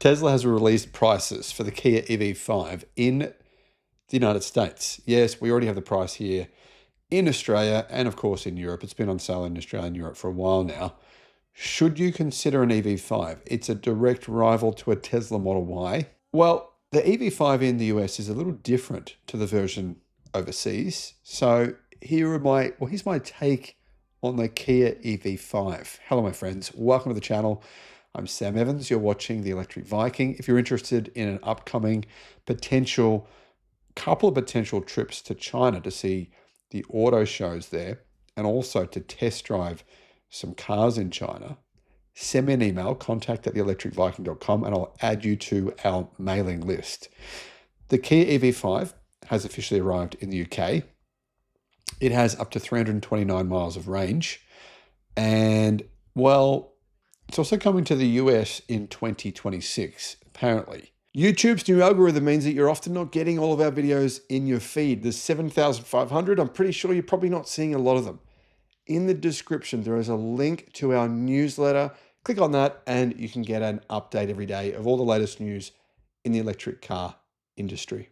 Tesla has released prices for the Kia EV5 in the United States. Yes, we already have the price here in Australia and, of course, in Europe. It's been on sale in Australia and Europe for a while now. Should you consider an EV5? It's a direct rival to a Tesla Model Y. Well, the EV5 in the US is a little different to the version overseas. So here's my take on the Kia EV5. Hello, my friends. Welcome to the channel. I'm Sam Evans. You're watching the Electric Viking. If you're interested in an upcoming couple of potential trips to China to see the auto shows there and also to test drive some cars in China, send me an email, contact@theelectricviking.com, and I'll add you to our mailing list. The Kia EV5 has officially arrived in the UK. It has up to 329 miles of range. And, well, it's also coming to the US in 2026, apparently. YouTube's new algorithm means that you're often not getting all of our videos in your feed. There's 7,500. I'm pretty sure you're probably not seeing a lot of them. In the description, there is a link to our newsletter. Click on that and you can get an update every day of all the latest news in the electric car industry.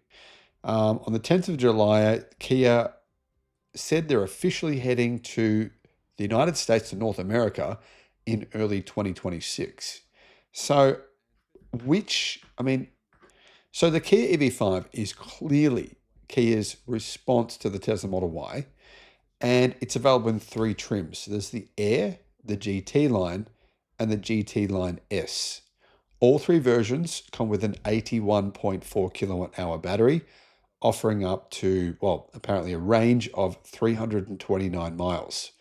On the 10th of July, Kia said they're officially heading to the United States, to North America, in early 2026. So the Kia EV5 is clearly Kia's response to the Tesla Model Y, and it's available in 3 trims. There's the Air, the GT line, and the GT line S. All 3 versions come with an 81.4 kilowatt hour battery, offering up to, well, apparently a range of 329 miles.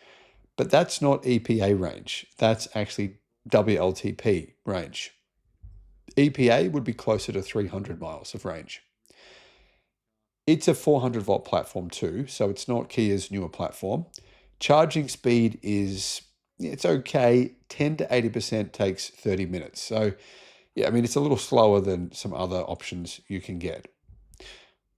But that's not EPA range. That's actually WLTP range. EPA would be closer to 300 miles of range. It's a 400 volt platform too, so it's not Kia's newer platform. Charging speed it's okay. 10 to 80% takes 30 minutes. So yeah, it's a little slower than some other options you can get.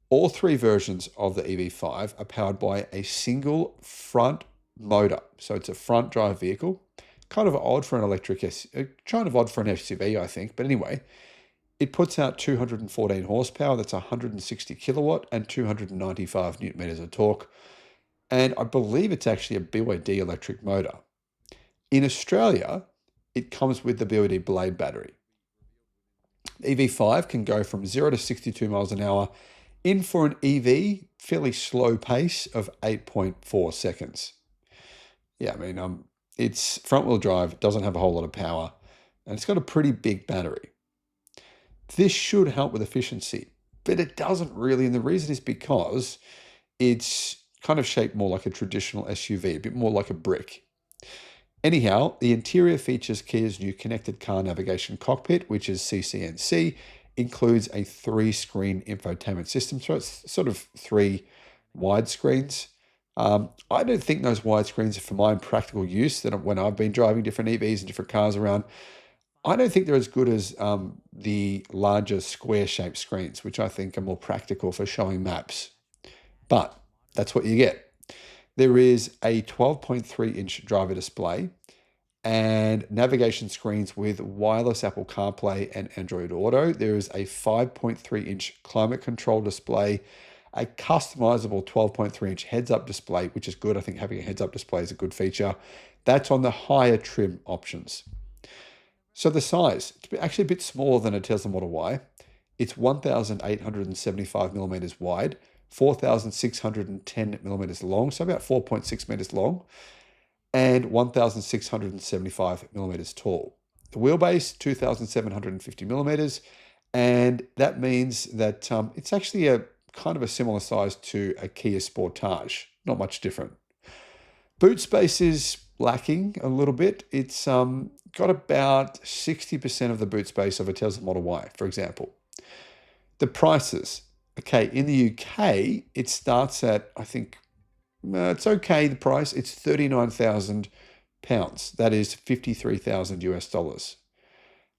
All 3 versions of the EV5 are powered by a single front motor. So it's a front drive vehicle. Kind of odd for an SUV, I think. But anyway, it puts out 214 horsepower. That's 160 kilowatt and 295 newton meters of torque. And I believe it's actually a BYD electric motor. In Australia, it comes with the BYD Blade battery. The EV5 can go from 0 to 62 miles an hour in, for an EV, fairly slow pace of 8.4 seconds. Yeah, it's front-wheel drive, doesn't have a whole lot of power, and it's got a pretty big battery. This should help with efficiency, but it doesn't really, and the reason is because it's kind of shaped more like a traditional SUV, a bit more like a brick. Anyhow, the interior features Kia's new connected car navigation cockpit, which is CCNC, includes a 3-screen infotainment system, so it's sort of 3 widescreens. I don't think those widescreens are for my practical use. That when I've been driving different EVs and different cars around, I don't think they're as good as the larger square-shaped screens, which I think are more practical for showing maps. But that's what you get. There is a 12.3-inch driver display and navigation screens with wireless Apple CarPlay and Android Auto. There is a 5.3-inch climate control display, a customizable 12.3-inch heads-up display, which is good. I think having a heads-up display is a good feature. That's on the higher trim options. So the size, it's actually a bit smaller than a Tesla Model Y. It's 1,875 millimeters wide, 4,610 millimeters long, so about 4.6 meters long, and 1,675 millimeters tall. The wheelbase, 2,750 millimeters, and that means that it's actually a kind of a similar size to a Kia Sportage, not much different. Boot space is lacking a little bit. It's got about 60% of the boot space of a Tesla Model Y, for example. The prices. Okay, in the UK, it starts at, I think, it's okay, the price. It's £39,000. That is 53,000 US dollars.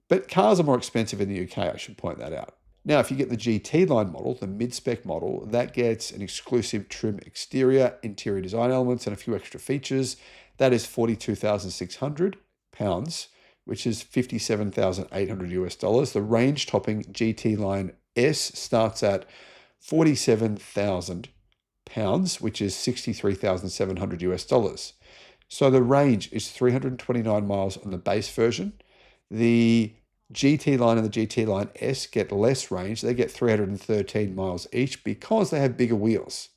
But cars are more expensive in the UK, I should point that out. Now, if you get the GT line model, the mid-spec model, that gets an exclusive trim exterior, interior design elements, and a few extra features. That is £42,600, which is $57,800. The range topping GT Line S starts at 47,000 pounds, which is $63,700. So the range is 329 miles on the base version. The GT Line and the GT Line S get less range. They get 313 miles each because they have bigger wheels.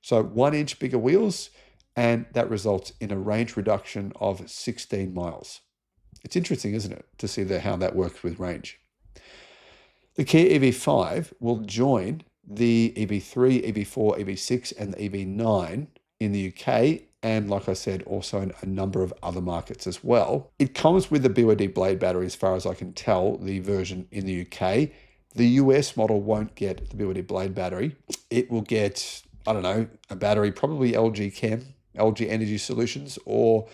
So 1 inch bigger wheels, and that results in a range reduction of 16 miles. It's interesting, isn't it, to see how that works with range. The Kia EV5 will join the EV3, EV4, EV6, and the EV9 in the UK, and like I said, also in a number of other markets as well. It comes with the BYD Blade battery, as far as I can tell, the version in the UK. The US model won't get the BYD Blade battery. It will get, I don't know, a battery, probably LG Chem, LG Energy Solutions, or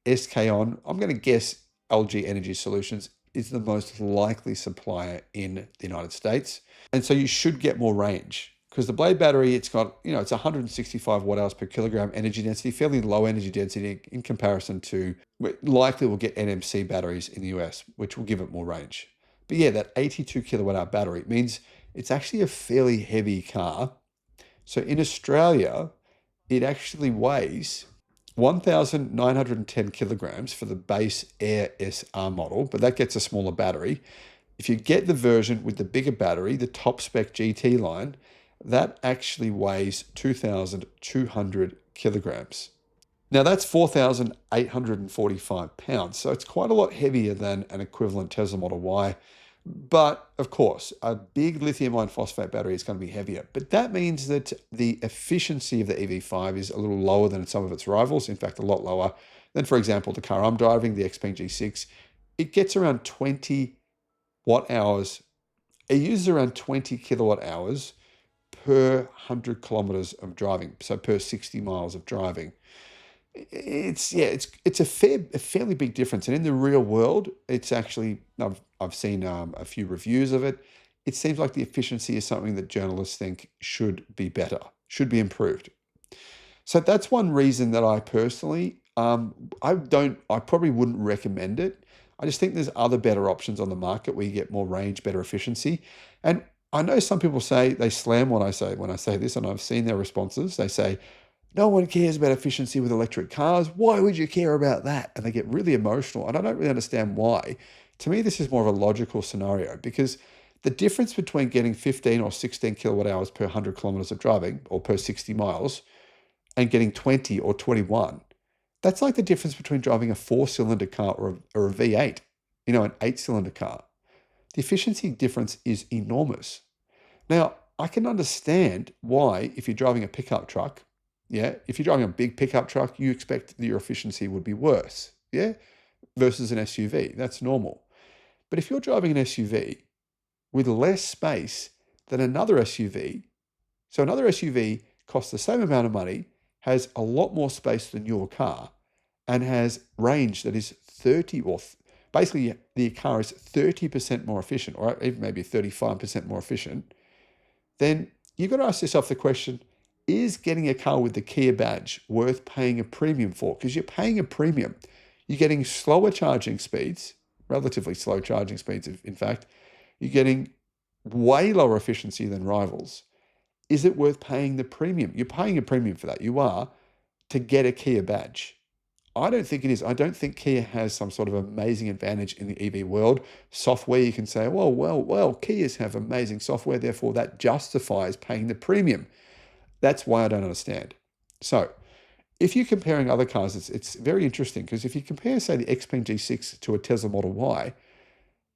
SK On. I'm going to guess LG Energy Solutions is the most likely supplier in the United States. And so you should get more range, because the Blade battery, it's got, it's 165 watt hours per kilogram energy density, fairly low energy density in comparison to, likely we'll get NMC batteries in the US, which will give it more range. But yeah, that 82 kilowatt hour battery means it's actually a fairly heavy car. So in Australia, it actually weighs 1,910 kilograms for the base Air SR model, but that gets a smaller battery. If you get the version with the bigger battery, the top spec GT line, that actually weighs 2,200 kilograms. Now that's 4,845 pounds. So it's quite a lot heavier than an equivalent Tesla Model Y. But of course, a big lithium iron phosphate battery is going to be heavier. But that means that the efficiency of the EV5 is a little lower than some of its rivals. In fact, a lot lower than, for example, the car I'm driving, the Xpeng G6. It gets around 20 watt hours. It uses around 20 kilowatt hours per 100 kilometers of driving. So per 60 miles of driving. It's a fairly big difference, and in the real world, it's actually, I've seen a few reviews of it. It seems like the efficiency is something that journalists think should be better, should be improved. So that's one reason that I personally, I probably wouldn't recommend it. I just think there's other better options on the market where you get more range, better efficiency. And I know some people say, they slam when I say this, and I've seen their responses. They say, no one cares about efficiency with electric cars. Why would you care about that? And they get really emotional. And I don't really understand why. To me, this is more of a logical scenario, because the difference between getting 15 or 16 kilowatt hours per 100 kilometers of driving, or per 60 miles, and getting 20 or 21, that's like the difference between driving a 4-cylinder car or a V8, an 8-cylinder car. The efficiency difference is enormous. Now, I can understand why, if you're driving a pickup truck, if you're driving a big pickup truck, you expect that your efficiency would be worse, versus an SUV. That's normal. But if you're driving an SUV with less space than another SUV, so another SUV costs the same amount of money, has a lot more space than your car, and has range that is basically the car is 30% more efficient, or even maybe 35% more efficient, then you've got to ask yourself the question, is getting a car with the Kia badge worth paying a premium for? Because you're paying a premium. You're getting slower charging speeds, relatively slow charging speeds, in fact. You're getting way lower efficiency than rivals. Is it worth paying the premium? You're paying a premium for that. You are, to get a Kia badge. I don't think it is. I don't think Kia has some sort of amazing advantage in the EV world. Software, you can say, well, Kias have amazing software, therefore that justifies paying the premium. That's why I don't understand. So if you're comparing other cars, it's very interesting, because if you compare, say, the Xpeng G6 to a Tesla Model Y,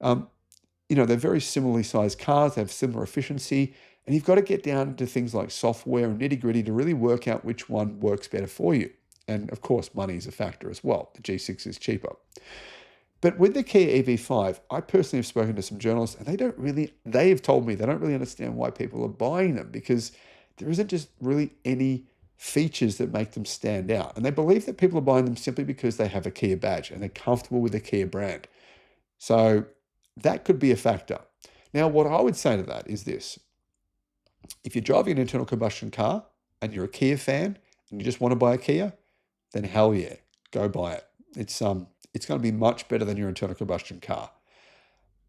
they're very similarly sized cars, they have similar efficiency, and you've got to get down to things like software and nitty-gritty to really work out which one works better for you. And of course, money is a factor as well. The G6 is cheaper. But with the Kia EV5, I personally have spoken to some journalists, and they have told me they don't really understand why people are buying them, because there isn't just really any features that make them stand out. And they believe that people are buying them simply because they have a Kia badge and they're comfortable with the Kia brand. So that could be a factor. Now, what I would say to that is this. If you're driving an internal combustion car and you're a Kia fan and you just want to buy a Kia, then hell yeah, go buy it. It's going to be much better than your internal combustion car.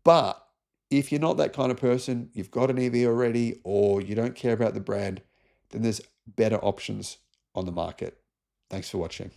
But if you're not that kind of person, you've got an EV already, or you don't care about the brand, then there's better options on the market. Thanks for watching.